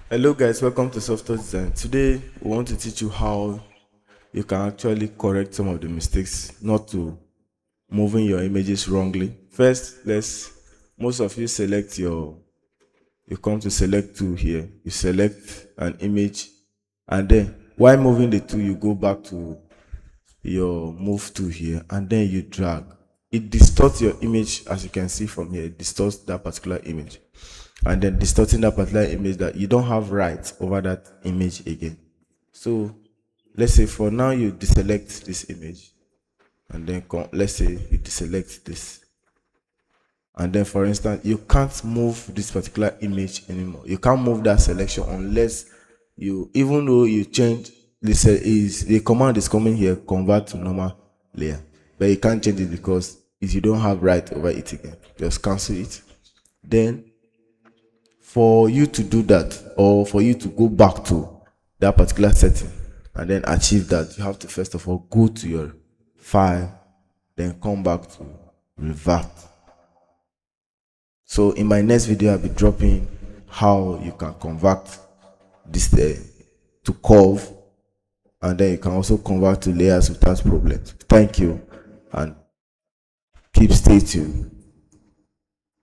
Hello guys, welcome to Software Design. Today we want to teach you how you can actually correct some of the mistakes, not to moving your images wrongly. First, most of you you come to select tool here. You select an image, and then while moving the tool, you go back to your move tool here, and then you drag. It distorts your image, as you can see from here. It distorts that particular image, and then distorting that particular image, that you don't have rights over that image again. So let's say for now you deselect this image, and then let's say you deselect this, and then for instance you can't move this particular image anymore. You can't move that selection unless you, even though you change this, is the command is coming here, convert to normal layer, but you can't change it because if you don't have right over it again, just cancel it. Then for you to do that, or for you to go back to that particular setting and then achieve that, you have to first of all go to your file, then come back to revert. So in my next video, I'll be dropping how you can convert this to curve, and then you can also convert to layers without problems. Thank you, and keep stay tuned.